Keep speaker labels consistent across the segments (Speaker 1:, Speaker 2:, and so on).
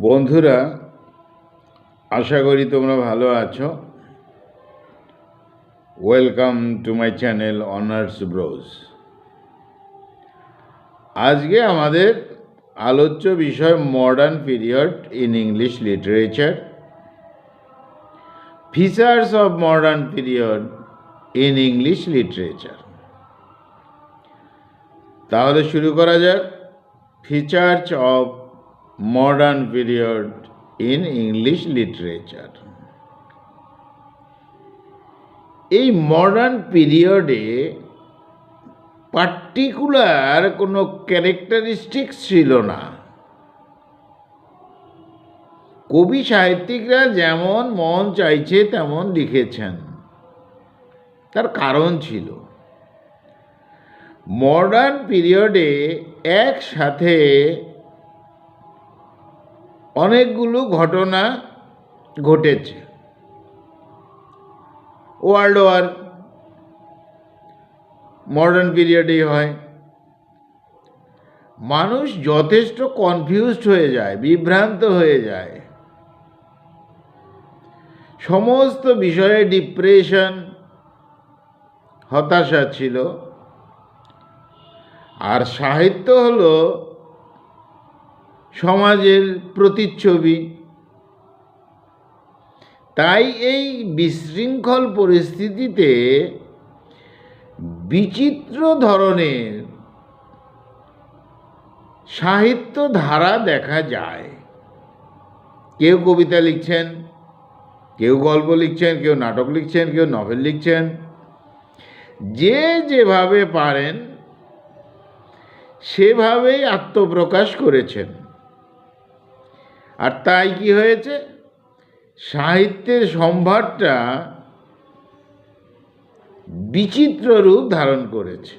Speaker 1: বন্ধুরা, আশা করি তোমরা ভালো আছো। Welcome to my channel honours Broz. আজকে আমাদের আলোচ্য বিষয় modern period in English literature, features of modern period in English literature. তাহলে শুরু করা যাক। Features of modern period in English literature. এই মডার্ন পিরিয়ডে পার্টিকুলার কোনো ক্যারেক্টারিস্টিক্স ছিল না। কবি সাহিত্যিকরা যেমন মন চাইছে তেমন লিখেছেন, তার কারণ ছিল মডার্ন পিরিয়ডে একসাথে অনেকগুলো ঘটনা ঘটেছে। ওয়ার্ল্ড ওয়ার মডার্ন পিরিয়ডেই হয়। মানুষ যথেষ্ট কনফিউজড হয়ে যায়, বিভ্রান্ত হয়ে যায়, সমস্ত বিষয়ে ডিপ্রেশন, হতাশা ছিল। আর সাহিত্য হলো সমাজের প্রতিচ্ছবি। তাই এই বিশৃঙ্খল পরিস্থিতিতে বিচিত্র ধরনের সাহিত্য ধারা দেখা যায়। কেউ কবিতা লিখছেন, কেউ গল্প লিখছেন, কেউ নাটক লিখছেন, কেউ নভেল লিখছেন। যে যেভাবে পারেন সেভাবেই আত্মপ্রকাশ করেছেন। আর তাই কি হয়েছে, সাহিত্যের সম্ভারটা বিচিত্র রূপ ধারণ করেছে।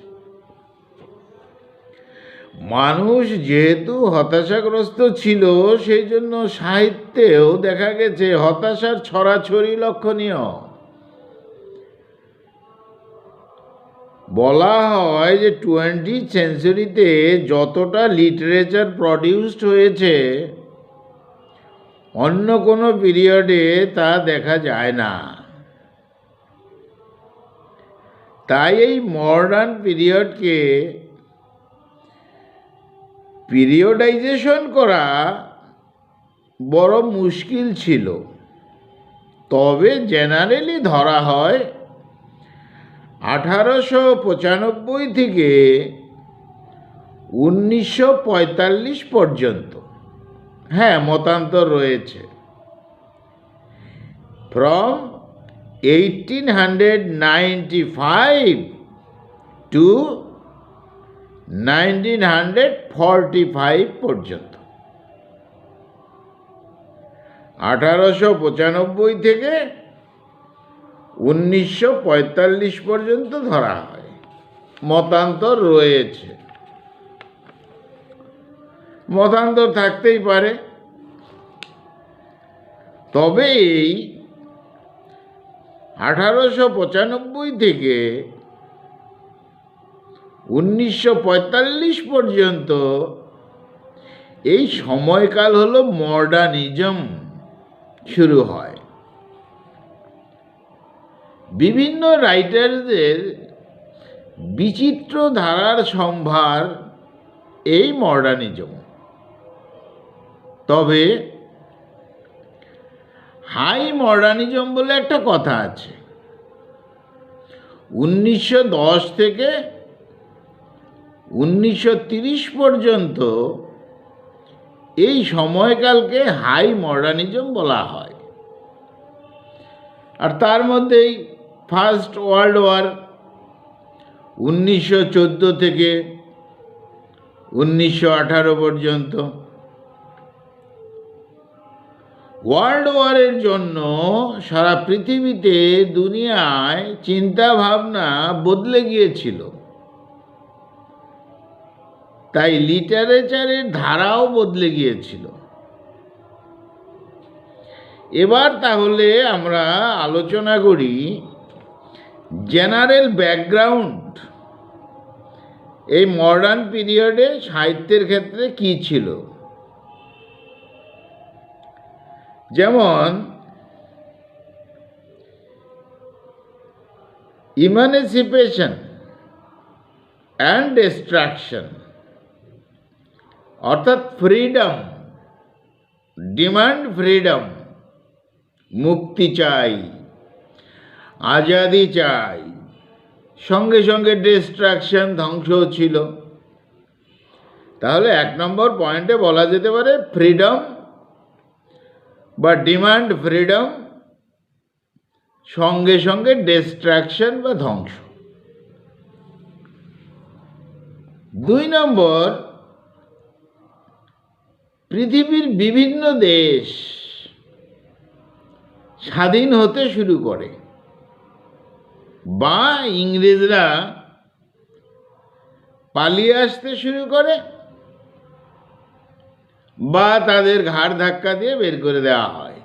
Speaker 1: মানুষ যেহেতু হতাশাগ্রস্ত ছিল, সেই জন্য সাহিত্যেও দেখা গেছে হতাশার ছড়াছড়ি লক্ষণীয়। বলা হয় যে 20th সেঞ্চুরিতে যতটা লিটারেচার প্রডিউসড হয়েছে অন্য কোনো পিরিয়ডে তা দেখা যায় না। তাই এই মডার্ন পিরিয়ডকে পিরিয়ডাইজেশন করা বড় মুশকিল ছিল। তবে জেনারেলি ধরা হয় 1895 থেকে 1945 পর্যন্ত। হ্যাঁ, মতান্তর রয়েছে। ফ্রম 1895 টু 1945 পর্যন্ত। 1895 থেকে 1945 পর্যন্ত ধরা হয়। মতান্তর রয়েছে, মতান্তর থাকতেই পারে। তবে এই 1895 থেকে 1945 পর্যন্ত এই সময়কাল হলো মডার্নিজম শুরু হয়। বিভিন্ন রাইটারদের বিচিত্র ধারার সম্ভার এই মডার্নিজম। তবে হাই মডার্নিজম বলে একটা কথা আছে। 1910 থেকে 1930 পর্যন্ত এই সময়কালকে হাই মডার্নিজম বলা হয়। আর তার মধ্যেই ফার্স্ট ওয়ার্ল্ড ওয়ার 1914 থেকে 1918 পর্যন্ত। ওয়ার্ল্ড ওয়ারের জন্য সারা পৃথিবীতে, দুনিয়ায় চিন্তা ভাবনা বদলে গিয়েছিল। তাই লিটারেচারের ধারাও বদলে গিয়েছিল। এবার তাহলে আমরা আলোচনা করি জেনারেল ব্যাকগ্রাউন্ড এই মডার্ন পিরিয়ডে সাহিত্যের ক্ষেত্রে কি ছিল। যেমন ইমানসিপেশন অ্যান্ড ডিস্ট্রাকশন, অর্থাৎ ফ্রিডম, ডিমান্ড ফ্রিডম, মুক্তি চাই, আজাদি চাই, সঙ্গে সঙ্গে ডিস্ট্রাকশন, ধ্বংস ছিল। তাহলে 1 নম্বর পয়েন্টে বলা যেতে পারে ফ্রিডম বা ডিমান্ড ফ্রিডম, সঙ্গে সঙ্গে ডিস্ট্রাকশন বা ধ্বংস। 2 নম্বর, পৃথিবীর বিভিন্ন দেশ স্বাধীন হতে শুরু করে বা ইংরেজরা পালিয়ে আসতে শুরু করে বা তাদের ঘাড় ধাক্কা দিয়ে বের করে দেওয়া হয়।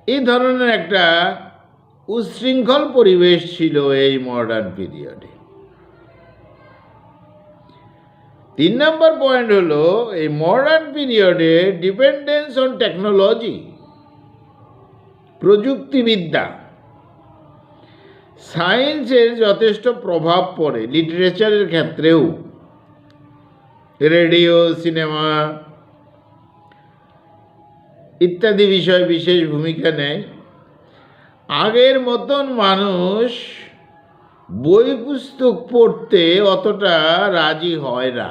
Speaker 1: এই ধরনের একটা উচ্ছৃঙ্খল পরিবেশ ছিল এই মডার্ন পিরিয়ডে। 3 নম্বর পয়েন্ট হলো এই মডার্ন পিরিয়ডে ডিপেন্ডেন্স অন টেকনোলজি, প্রযুক্তিবিদ্যা, সায়েন্সের যথেষ্ট প্রভাব পড়ে লিটারেচারের ক্ষেত্রেও। রেডিও, সিনেমা ইত্যাদি বিষয় বিশেষ ভূমিকা নেয়। আগের মতন মানুষ বই পুস্তক পড়তে অতটা রাজি হয় না।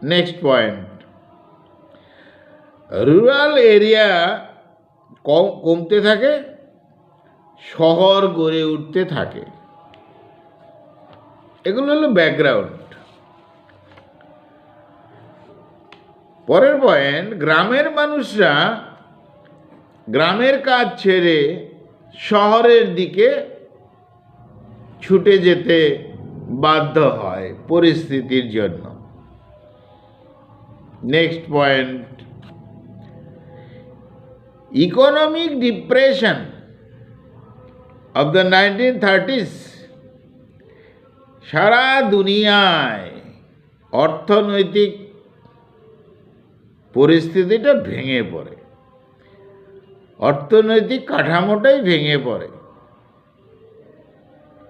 Speaker 1: নেক্সট পয়েন্ট, রুরাল এরিয়া কমতে থাকে, শহর গড়ে উঠতে থাকে। এগুলো হলো ব্যাকগ্রাউন্ড। পরের পয়েন্ট, গ্রামের মানুষরা গ্রামের কাজ ছেড়ে শহরের দিকে ছুটে যেতে বাধ্য হয় পরিস্থিতির জন্য। Next point, economic depression of the 1930s, সারা দুনিয়ায় অর্থনৈতিক পরিস্থিতিটা ভেঙে পড়ে, অর্থনৈতিক কাঠামোটাই ভেঙে পড়ে।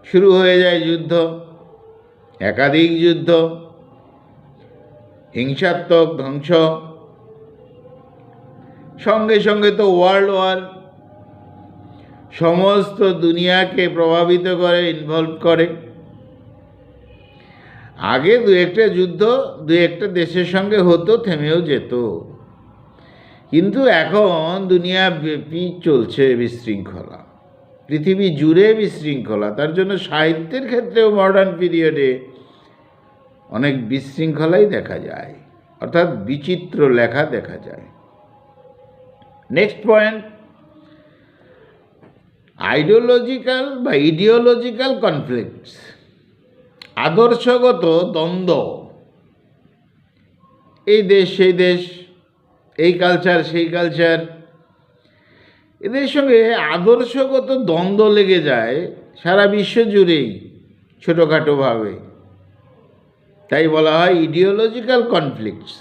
Speaker 1: শুরু হয়ে যায় যুদ্ধ, একাধিক যুদ্ধ, হিংসাত্মক ধ্বংস, সঙ্গে সঙ্গে তো ওয়ার্ল্ড ওয়ার সমস্ত দুনিয়াকে প্রভাবিত করে, ইনভলভ করে। আগে 2-1টা যুদ্ধ 2-1টা দেশের সঙ্গে হতো, থেমেও যেত, কিন্তু এখন দুনিয়া ব্যাপী চলছে বিশৃঙ্খলা, পৃথিবী জুড়ে বিশৃঙ্খলা। তার জন্য সাহিত্যের ক্ষেত্রেও মডার্ন পিরিয়ডে অনেক বিশৃঙ্খলাই দেখা যায়, অর্থাৎ বিচিত্র লেখা দেখা যায়। নেক্সট পয়েন্ট, আইডিওলজিক্যাল বা ইডিওলজিক্যাল কনফ্লিক্টস, আদর্শগত দ্বন্দ্ব। এই দেশ সেই দেশ, এই কালচার সেই কালচার, এদের সঙ্গে আদর্শগত দ্বন্দ্ব লেগে যায় সারা বিশ্ব জুড়েই ছোটোখাটোভাবে। তাই বলা হয় ইডিওলজিক্যাল কনফ্লিক্টস।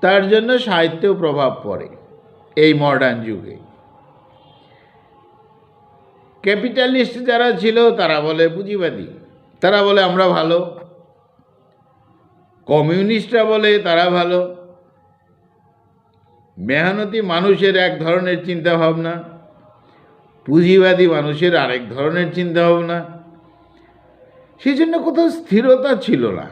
Speaker 1: তার জন্য সাহিত্যেও প্রভাব পড়ে এই মডার্ন যুগে। ক্যাপিটালিস্ট যারা ছিল তারা বলে পুঁজিবাদী, তারা বলে আমরা ভালো। কমিউনিস্টরা বলে তারা ভালো। মেহনতি মানুষের এক ধরনের চিন্তাভাবনা, পুঁজিবাদী মানুষের আরেক ধরনের চিন্তাভাবনা। সেই জন্য কোথাও স্থিরতা ছিল না।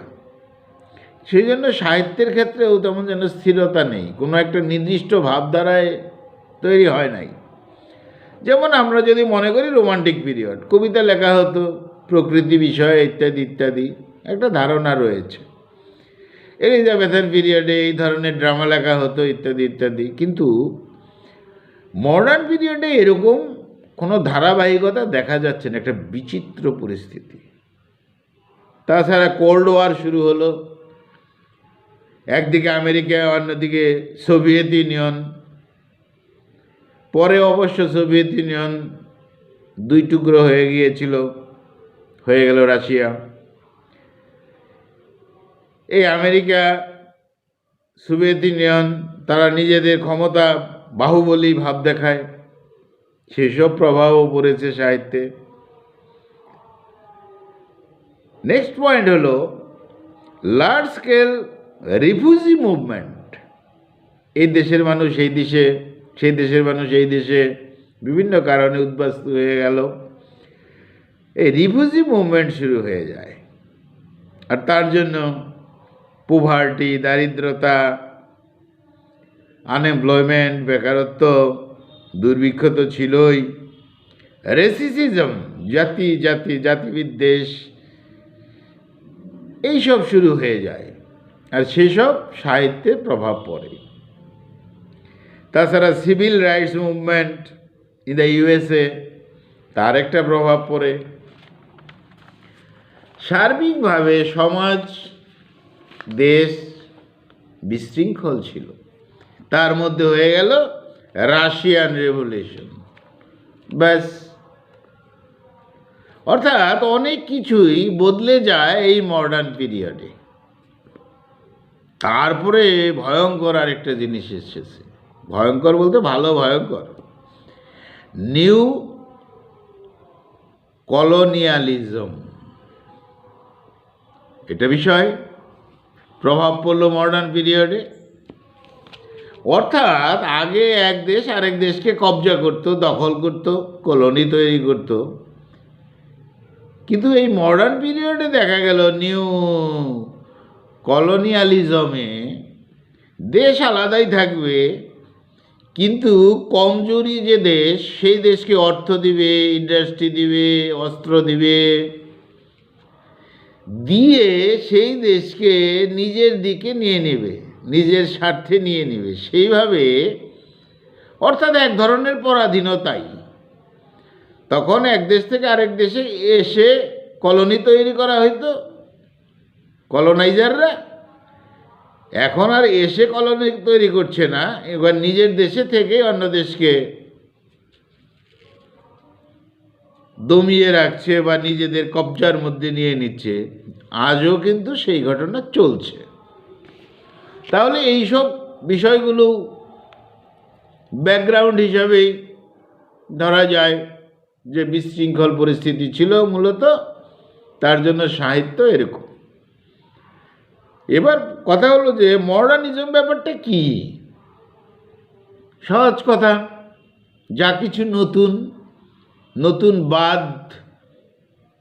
Speaker 1: সেই জন্য সাহিত্যের ক্ষেত্রেও তেমন যেন স্থিরতা নেই, কোনো একটা নির্দিষ্ট ভাবধারায় তৈরি হয় নাই। যেমন আমরা যদি মনে করি রোমান্টিক পিরিয়ড, কবিতা লেখা হতো প্রকৃতি বিষয়ে ইত্যাদি ইত্যাদি, একটা ধারণা রয়েছে। এলিজাবেথের পিরিয়ডে এই ধরনের ড্রামা লেখা হতো ইত্যাদি ইত্যাদি। কিন্তু মডার্ন পিরিয়ডে এরকম কোনো ধারাবাহিকতা দেখা যাচ্ছে না, একটা বিচিত্র পরিস্থিতি। তাছাড়া কোল্ড ওয়ার শুরু হলো, একদিকে আমেরিকা, অন্যদিকে সোভিয়েত ইউনিয়ন। পরে অবশ্য সোভিয়েত ইউনিয়ন 2 টুকরো হয়ে গিয়েছিল, হয়ে গেল রাশিয়া। এই আমেরিকা সোভিয়েত ইউনিয়ন, তারা নিজেদের ক্ষমতা বাহুবলী ভাব দেখায়, সেসব প্রভাবও পড়েছে সাহিত্যে। নেক্সট পয়েন্ট হলো লার্জ স্কেল রিফিউজি মুভমেন্ট। এই দেশের মানুষ এই দেশে, সেই দেশের মানুষ এই দেশে বিভিন্ন কারণে উদ্বাস্তু হয়ে গেল, এই রিফিউজি মুভমেন্ট শুরু হয়ে যায়। আর তার জন্য পোভার্টি, দারিদ্রতা, আনএমপ্লয়মেন্ট, বেকারত্ব, দুর্ভিক্ষ তো ছিলই, রেসিসিজম, জাতিবিদ্বেষ, এইসব শুরু হয়ে যায়, আর সেসব সাহিত্যে প্রভাব পড়ে। তাছাড়া civil rights movement in the USA, তার একটা প্রভাব পড়ে। সার্বিকভাবে সমাজ, দেশ বিশৃঙ্খল ছিল। তার মধ্যে হয়ে গেল রাশিয়ান রেভলিউশন, ব্যাস। অর্থাৎ অনেক কিছুই বদলে যায় এই মডার্ন পিরিয়ডে। তারপরে ভয়ঙ্কর আরেকটা জিনিস এসেছে, ভয়ঙ্কর বলতে ভালো ভয়ঙ্কর, নিউ কলোনিয়ালিজম। এটা বিষয় প্রভাব পড়লো মডার্ন পিরিয়ডে। অর্থাৎ আগে এক দেশ আরেক দেশকে কবজা করত, দখল করত, কলোনি তৈরি করত, কিন্তু এই মডার্ন পিরিয়ডে দেখা গেল নিউ কলোনিয়ালিজমে দেশ আলাদাই থাকবে, কিন্তু কমজোরি যে দেশ, সেই দেশকে অর্থ দিবে, ইন্ডাস্ট্রি দিবে, অস্ত্র দিবে, দিয়ে সেই দেশকে নিজের দিকে নিয়ে নেবে, নিজের স্বার্থে নিয়ে নেবে। সেইভাবে অর্থাৎ এক ধরনের পরাধীনতাই। তখন এক দেশ থেকে আরেক দেশে এসে কলোনি তৈরি করা হইতো কলোনাইজাররা, এখন আর এসে কলোনি তৈরি করছে না, এবার নিজের দেশে থেকে অন্য দেশকে দমিয়ে রাখছে বা নিজেদের কবজার মধ্যে নিয়ে নিচ্ছে। আজও কিন্তু সেই ঘটনা চলছে। তাহলে এইসব বিষয়গুলো ব্যাকগ্রাউন্ড হিসাবেই ধরা যায় যে বিশৃঙ্খল পরিস্থিতি ছিল মূলত, তার জন্য সাহিত্য এরকম। এবার কথা হলো যে মডার্নিজম ব্যাপারটা কি? সহজ কথা, যা কিছু নতুন, নতুনবাদ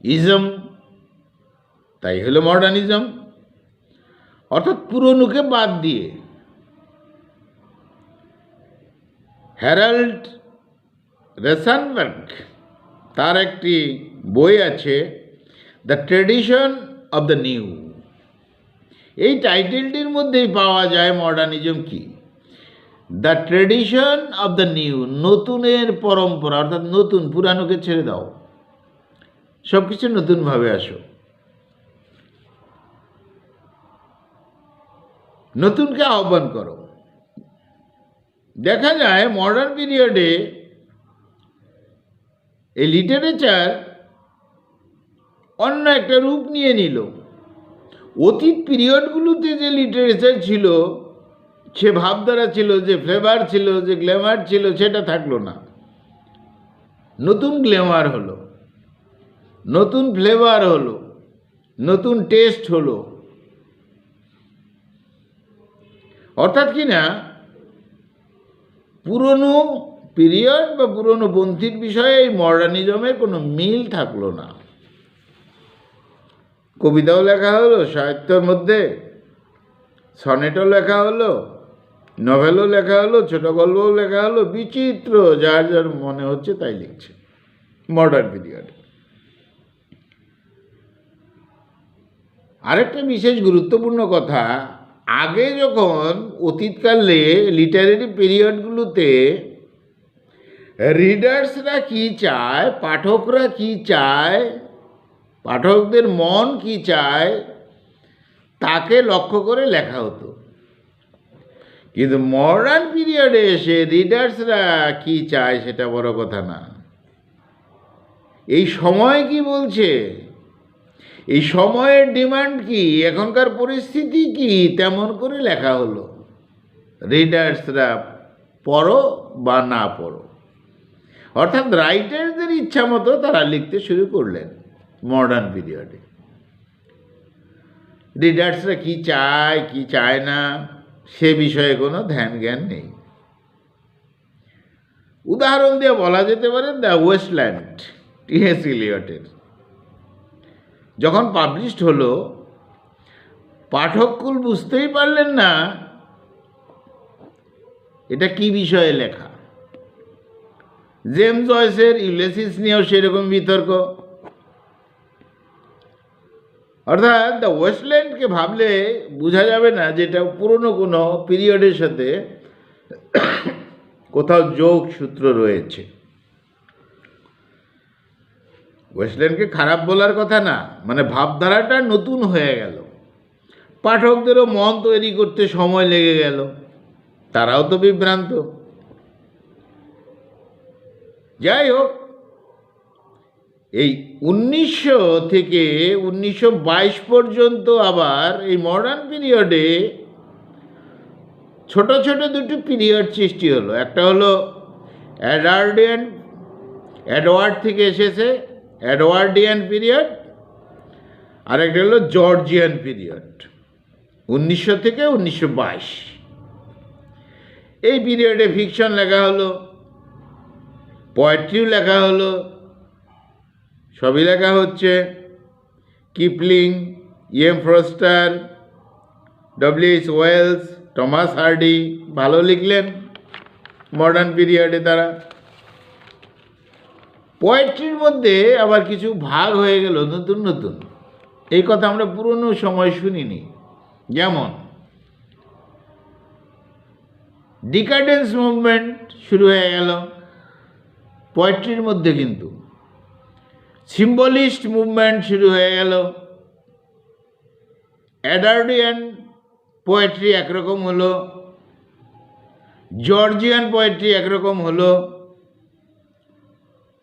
Speaker 1: ইজম, তাই হলো মডার্নিজম। অর্থাৎ পুরনোকে বাদ দিয়ে। হ্যারাল্ড রোসেনবার্গ, তার একটি বই আছে the tradition of the new. এই টাইটেলটির মধ্যেই পাওয়া যায় মডার্নিজম কি। The tradition of the new, নতুনের পরম্পরা, অর্থাৎ নতুন, পুরানোকে ছেড়ে দাও, সব কিছু নতুনভাবে আসো, নতুনকে আহ্বান করো। দেখা যায় মডার্ন পিরিয়ডে এই লিটারেচার অন্য একটা রূপ নিয়ে নিল। অতীত পিরিয়ডগুলোতে যে লিটারেচার ছিল, সে ভাবধারা ছিল, যে ফ্লেভার ছিল, যে গ্ল্যামার ছিল, সেটা থাকলো না। নতুন গ্ল্যামার হলো, নতুন ফ্লেভার হলো, নতুন টেস্ট হলো। অর্থাৎ কি না, পুরনো পিরিয়ড বা পুরনো পন্থীর বিষয়ে এই মডার্নিজমের কোনো মিল থাকলো না। কবিতাও লেখা হলো সাহিত্যের মধ্যে, সনেটও লেখা হলো, নভেলও লেখা হলো, ছোট গল্পও লেখা হলো, বিচিত্র, যার যার মনে হচ্ছে তাই লিখছে মডার্ন পিরিয়ড। আরেকটা বিশেষ গুরুত্বপূর্ণ কথা, আগে যখন অতীতকালে লিটারেরি পিরিয়ডগুলোতে রিডার্সরা কি চায়, পাঠকরা কি চায়, পাঠকদের মন কি চায়, তাকে লক্ষ্য করে লেখা হতো। কিন্তু মডার্ন পিরিয়ডে এসে রিডার্সরা কি চায় সেটা বড় কথা না, এই সময় কি বলছে, এই সময়ের ডিমান্ড কি, এখনকার পরিস্থিতি কি, তেমন করে লেখা হলো। রিডার্সরা পড়ো বা না পড়ো, অর্থাৎ রাইটারদের ইচ্ছা মতো তারা লিখতে শুরু করলেন মডার্ন পিরিয়ডে। রিডার্সরা কি চায় কি চায় না সে বিষয়ে কোনো ধ্যান জ্ঞান নেই। উদাহরণ দিয়ে বলা যেতে পারে দ্য ওয়েস্টল্যান্ড টি.এস. ইলিয়টের যখন পাবলিশড হলো, পাঠককুল বুঝতেই পারলেন না এটা কি বিষয়ে লেখা। জেমস জয়েসের ইউলিসিস নিয়েও সেরকম বিতর্ক। অর্থাৎ দ্য ওয়েস্টল্যান্ডকে ভাবলে বোঝা যাবে না যে এটা পুরনো কোনো পিরিয়ডের সাথে কোথাও যোগসূত্র রয়েছে। ওয়েস্টল্যান্ডকে খারাপ বলার কথা না, মানে ভাবধারাটা নতুন হয়ে গেল, পাঠকদেরও মন তৈরি করতে সময় লেগে গেল, তারাও তো বিভ্রান্ত। যাই হোক, এই 1900 থেকে 1922 পর্যন্ত আবার এই মডার্ন পিরিয়ডে ছোট ছোট দুটো পিরিয়ড সৃষ্টি হলো। একটা হলো এডওয়ার্ড থেকে এসেছে এডওয়ার্ডিয়ান পিরিয়ড, আর একটা হলো জর্জিয়ান পিরিয়ড 1900 থেকে 1922। এই পিরিয়ডে ফিকশন লেখা হলো, পোয়েট্রিও লেখা হলো, সবই লেখা হচ্ছে। Kipling, M Forster, W H. Wells, Thomas Hardy ভালো লিখলেন মডার্ন পিরিয়ডে তারা। পোয়েট্রির মধ্যে আবার কিছু ভাগ হয়ে গেল নতুন নতুন, এই কথা আমরা পুরনো সময় শুনিনি। যেমন ডিকাডেন্স মুভমেন্ট শুরু হয়ে গেল পোয়েট্রির মধ্যে, কিন্তু সিম্বলিস্ট মুভমেন্ট শুরু হয়ে গেল। এডওয়ার্ডিয়ান পোয়েট্রি একরকম হলো, জর্জিয়ান পোয়েট্রি একরকম হলো,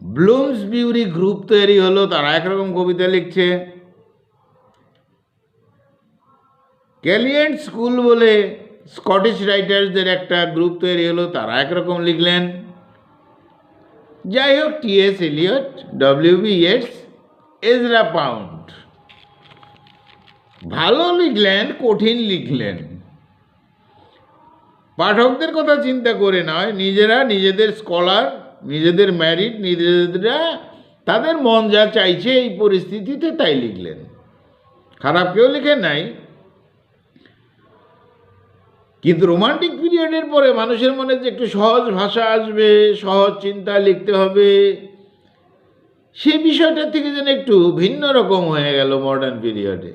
Speaker 1: ব্লুমসবিউরি গ্রুপ তৈরি হলো, তারা একরকম কবিতা লিখছে। ক্যালিয়েন্ট স্কুল বলে স্কটিশ রাইটার্সদের একটা গ্রুপ তৈরি হলো, তারা একরকম লিখলেন। যাই হোক, T S. Eliot, W B. Yeats, Ezra Pound ভালো লিখলেন, কঠিন লিখলেন, পাঠকদের কথা চিন্তা করে নয়, নিজেরা নিজেদের স্কলার, নিজেদের ম্যারিট, নিজেরা তাদের মন যা চাইছে এই পরিস্থিতিতে তাই লিখলেন। খারাপ কেউ লিখেন নাই। কিন্তু রোমান্টিক পিরিয়ডের পরে মানুষের মনে যে একটু সহজ ভাষা আসবে, সহজ চিন্তা লিখতে হবে, সেই বিষয়টা থেকে যেন একটু ভিন্ন রকম হয়ে গেল মডার্ন পিরিয়ডে।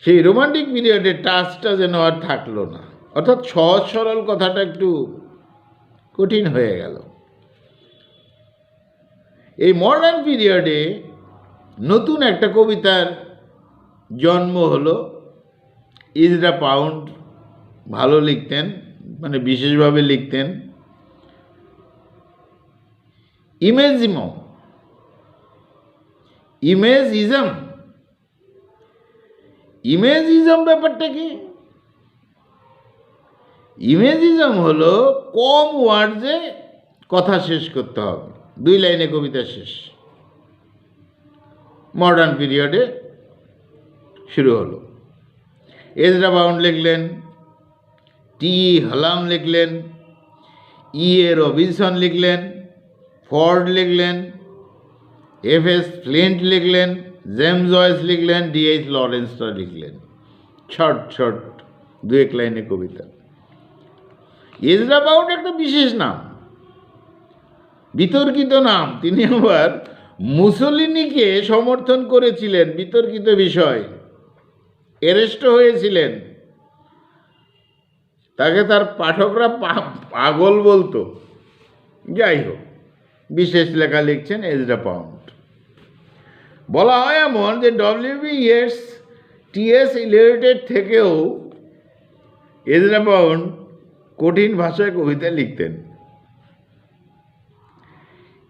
Speaker 1: সেই রোমান্টিক পিরিয়ডের টাচটা যেন আর থাকলো না, অর্থাৎ সহজ সরল কথাটা একটু কঠিন হয়ে গেল। এই মডার্ন পিরিয়ডে নতুন একটা কবিতার জন্ম হলো। এজরা পাউন্ড ভালো লিখতেন, মানে বিশেষভাবে লিখতেন। ইমেজিজম ব্যাপারটা কি? ইমেজিজম হলো কম ওয়ার্ডে কথা শেষ করতে হবে, 2 লাইনে কবিতা শেষ। মডার্ন পিরিয়ডে শুরু হলো। এজরা পাউন্ড লিখলেন, টি.ই. হালাম লিখলেন, ই.এ. রবিনসন লিখলেন, ফোর্ড লিখলেন, এফ.এস. ফ্লিন্ট লিখলেন, জেমস জয়েস লিখলেন, ডি.এইচ. লরেন্সরা লিখলেন। শর্ট 2-1 লাইনে কবিতা। এজরা পাউন্ড একটা বিশেষ নাম, বিতর্কিত নাম। তিনি আবার মুসোলিনিকে সমর্থন করেছিলেন, বিতর্কিত বিষয়, অ্যারেস্টও হয়েছিলেন। তাকে তার পাঠকরা পাগল বলতো। যাই হোক, বিশেষ লেখা লিখছেন এজরা পাউন্ড। বলা হয় এমন যে ডব্লিউ.বি. Yeats, T.S.. ইলিয়টের থেকেও এজরা পাউন্ড কঠিন ভাষায় কবিতা লিখতেন।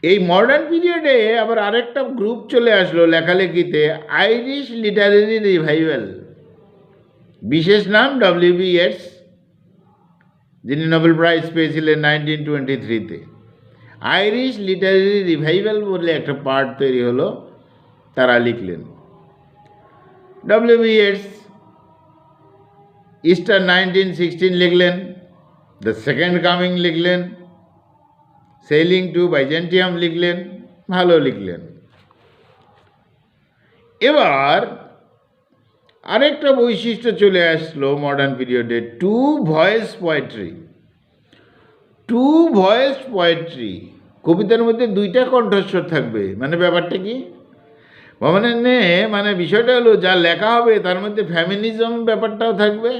Speaker 1: এই মডার্ন পিরিয়ডে আবার আরেকটা গ্রুপ চলে আসলো লেখালেখিতে, আইরিশ লিটারেরি রিভাইভাল। বিশেষ নাম ডব্লিউ.বি. ইয়েটস, যিনি নোবেল প্রাইজ পেয়েছিলেন 1923-তে। আইরিশ লিটারেরি রিভাইভাল বলে একটা পার্ট তৈরি হলো, তারা লিখলেন। ডব্লিউ.বি. ইয়েটস ইস্টার 1916 লিখলেন, দ্য সেকেন্ড কামিং লিখলেন, সেলিং টু বাইজেন্টিয়াম লিখলেন, ভালো লিখলেন। এবার আরেকটা বৈশিষ্ট্য চলে আসলো মডার্ন পিরিয়ডে, two voice poetry. Two voice poetry, কবিতার মধ্যে দুইটা কণ্ঠস্বর থাকবে। মানে ব্যাপারটা কি, মানে বিষয়টা হলো যা লেখা হবে তার মধ্যে ফ্যামিনিজম ব্যাপারটাও থাকবে,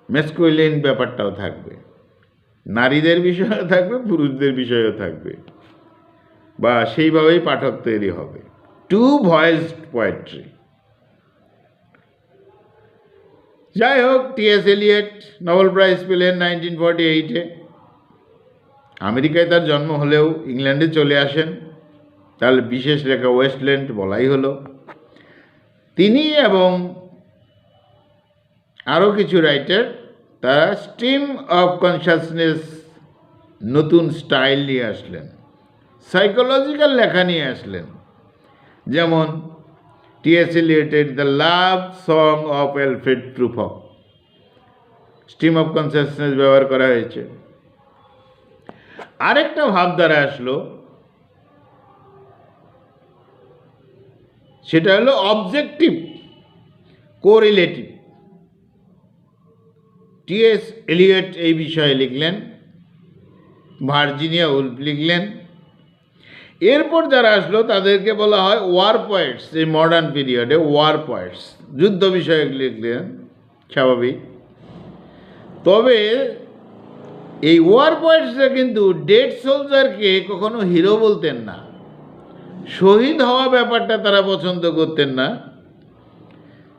Speaker 1: ম্যাসকুলিন ব্যাপারটাও থাকবে, নারীদের বিষয়ও থাকবে, পুরুষদের বিষয়ও থাকবে, বা সেইভাবেই পাঠক তৈরি হবে। Two voice poetry. যাই হোক, টি.এস. এলিয়ট নোবেল প্রাইজ পেলেন 1948-এ। আমেরিকায় তার জন্ম হলেও ইংল্যান্ডে চলে আসেন, তাহলে বিশেষ রেখা ওয়েস্টল্যান্ড বলাই হলো। তিনি এবং আরও কিছু রাইটার তারা স্ট্রিম অফ কনসাসনেস নতুন স্টাইল নিয়ে আসলেন, সাইকোলজিক্যাল লেখা নিয়ে আসলেন। যেমন টি.এস. এলিয়টের the love song of Alfred Prufrock, stream of consciousness ব্যবহার করা হয়েছে। আরেকটা ভাবধারা আসলো, সেটা হলো অবজেক্টিভ কোরিলেটিভ। টি.এস. এলিয়ট এই বিষয়ে লিখলেন, ভার্জিনিয়া উলফ লিখলেন। এরপর যারা আসলো তাদেরকে বলা হয় ওয়ার পয়েটস। এই মডার্ন পিরিয়ডে ওয়ার পয়েটস, যুদ্ধ বিষয়ক লিখলেন, স্বাভাবিক। তবে এই ওয়ার পয়েটসরা কিন্তু ডেড সোলজারকে কখনো হিরো বলতেন না, শহীদ হওয়া ব্যাপারটা তারা পছন্দ করতেন না।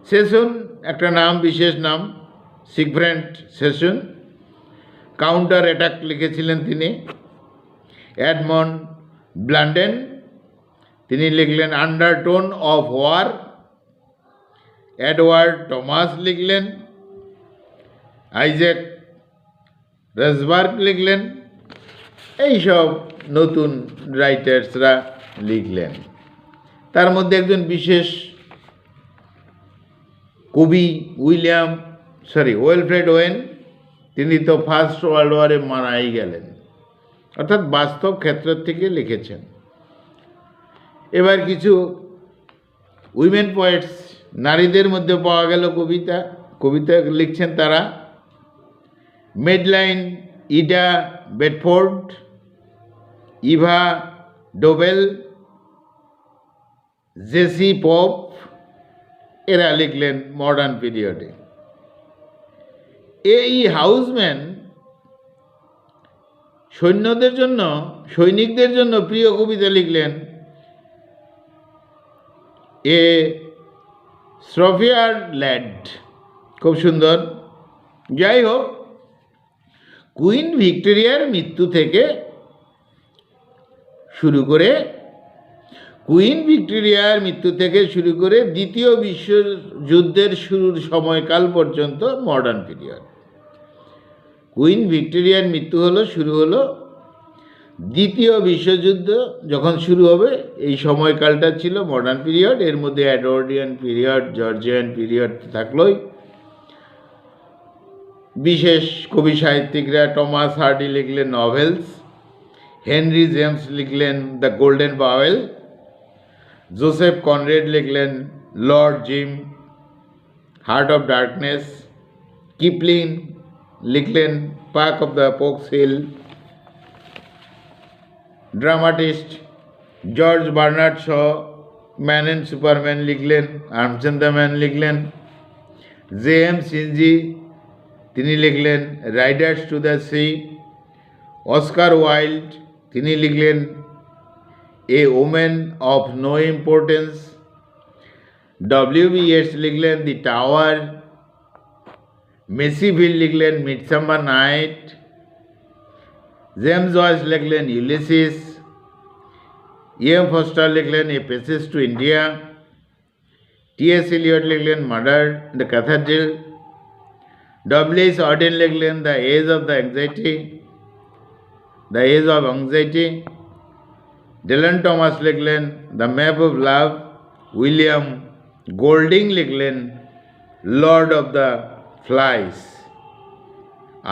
Speaker 1: সেশন একটা নাম, বিশেষ নাম, সিগফ্রিড সেশন, কাউন্টার অ্যাটাক লিখেছিলেন তিনি। এডমন্ড ব্ল্যান্ডেন, তিনি লিখলেন undertone of war. Edward Thomas লিখলেন, আইজ্যাক রাসবার্গ লিখলেন, এইসব নতুন রাইটার্সরা লিখলেন। তার মধ্যে একজন বিশেষ কবি ওয়েলফ্রেড ওয়েন, তিনি তো ফার্স্ট ওয়ার্ল্ড ওয়ারে মারাই গেলেন, অর্থাৎ বাস্তব ক্ষেত্র থেকে লিখেছেন। এবার কিছু উইমেন পোয়েটস, নারীদের মধ্যে পাওয়া গেল কবিতা লিখছেন তারা। Madeline Ida Bedford, Eva Dobell, Jessie Pope, এরা লিখলেন মডার্ন পিরিয়ডে। এই হাউসম্যান সৈনিকদের জন্য প্রিয় কবিতা লিখলেন। এ স্রফিয়ার ল্যাড, খুব সুন্দর। যাই হোক, কুইন ভিক্টোরিয়ার মৃত্যু থেকে শুরু করে দ্বিতীয় বিশ্বযুদ্ধের শুরুর সময়কাল পর্যন্ত মডার্ন পিরিয়ড। কুইন ভিক্টোরিয়ার মৃত্যু শুরু হলো, দ্বিতীয় বিশ্বযুদ্ধ যখন শুরু হবে এই সময়কালটা ছিল মডার্ন পিরিয়ড। এর মধ্যে এডওয়ার্ডিয়ান পিরিয়ড, জর্জিয়ান পিরিয়ড থাকলোই। বিশেষ কবি সাহিত্যিকরা টমাস হার্ডি লিখলেন নভেলস, হেনরি জেমস লিখলেন the golden bowl, Joseph Conrad লিখলেন Lord Jim, heart of darkness, Kipling লিখলেন Puck of the Pook's Hill. Dramatist George Bernard Shaw man and superman লিখলেন, arms and the man লিখলেন। J M. Synge, তিনি লিখলেন riders to the sea. Oscar Wilde, তিনি লিখলেন a woman of no importance. W B. Yeats লিখলেন দি tower. মেসিভিল লিখলেন midsummer night. James Joyce লিখলেন ইউলিসিস। এম ফস্টার লিখলেন a passage to India. T S. Eliot লিখলেন murder the cathedral. W H Auden লিখলেন the age of the anxiety, the age of anxiety. Dylan Thomas লিখলেন the map of love. William Golding লিখলেন Lord of the Flies.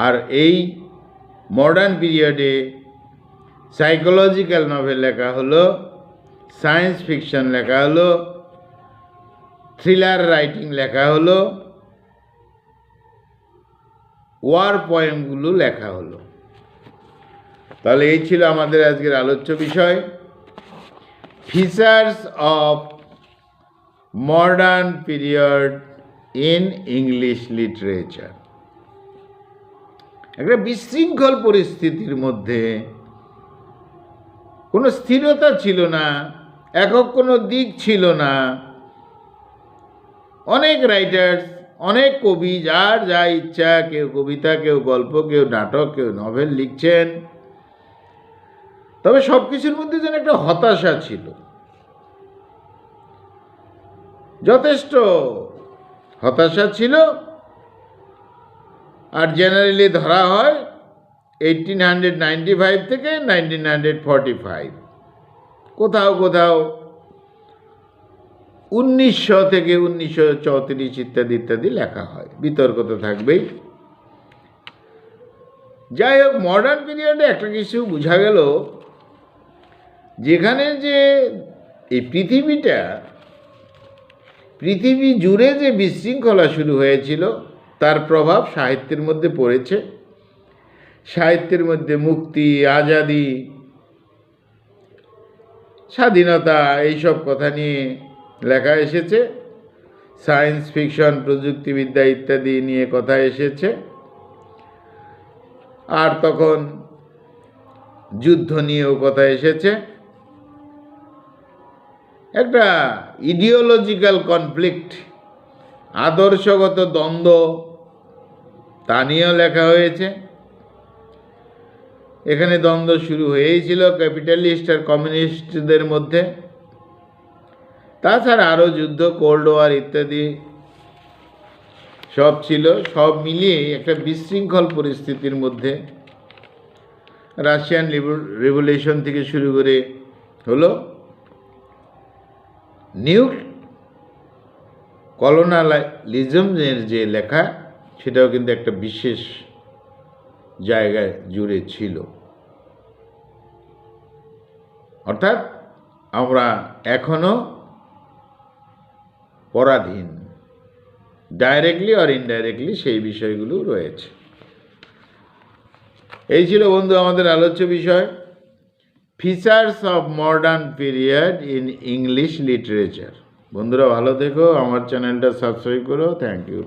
Speaker 1: আর এই modern পিরিয়ডে psychological novel লেখা হলো, science fiction লেখা হলো, থ্রিলার রাইটিং লেখা হলো, ওয়ার পোয়েমগুলো লেখা হলো। তাহলে এই ছিল আমাদের আজকের আলোচ্য বিষয়, features of modern period in English literature. একটা বিশৃঙ্খল পরিস্থিতির মধ্যে কোনো স্থিরতা ছিল না, একক কোনো দিক ছিল না। অনেক রাইটার্স, অনেক কবি যার যা ইচ্ছা, কেউ কবিতা, কেউ গল্প, কেউ নাটক, কেউ নভেল লিখছেন। তবে সব কিছুর মধ্যে যেন একটা হতাশা ছিল, যথেষ্ট হতাশা ছিল। আর জেনারেলি ধরা হয় 1895 থেকে 1945, কোথাও কোথাও 1900 থেকে 1934 ইত্যাদি ইত্যাদি লেখা হয়, বিতর্ক তো থাকবেই। যাই হোক, মডার্ন পিরিয়ডে একটা কিছু বোঝা গেল, যেখানে যে এই পৃথিবী জুড়ে যে বিশৃঙ্খলা শুরু হয়েছিল, তার প্রভাব সাহিত্যের মধ্যে পড়েছে। সাহিত্যের মধ্যে মুক্তি, আজাদি, স্বাধীনতা, এইসব কথা নিয়ে লেখা এসেছে। সায়েন্স ফিকশন, প্রযুক্তিবিদ্যা ইত্যাদি নিয়ে কথা এসেছে। আর তখন যুদ্ধ নিয়েও কথা এসেছে। একটা ইডিওলজিক্যাল কনফ্লিক্ট, আদর্শগত দ্বন্দ্ব, তা নিয়েও লেখা হয়েছে। এখানে দ্বন্দ্ব শুরু হয়েছিল ক্যাপিটালিস্ট আর কমিউনিস্টদের মধ্যে। তাছাড়া আরও যুদ্ধ, কোল্ড ওয়ার ইত্যাদি সব ছিল। সব মিলিয়ে একটা বিশৃঙ্খল পরিস্থিতির মধ্যে রাশিয়ান রিভলিউশন থেকে শুরু করে হলো, নিউ কলোনালিজমের যে লেখা, সেটাও কিন্তু একটা বিশেষ জায়গায় জুড়ে ছিল। অর্থাৎ আমরা এখনো পরাধীন, ডাইরেক্টলি আর ইনডাইরেক্টলি সেই বিষয়গুলো রয়েছে। এই ছিল বন্ধু আমাদের আলোচ্য বিষয়, features of modern period in English literature. বন্ধুরা ভালো থেকো, আমার চ্যানেলটা সাবস্ক্রাইব করো। Thank you.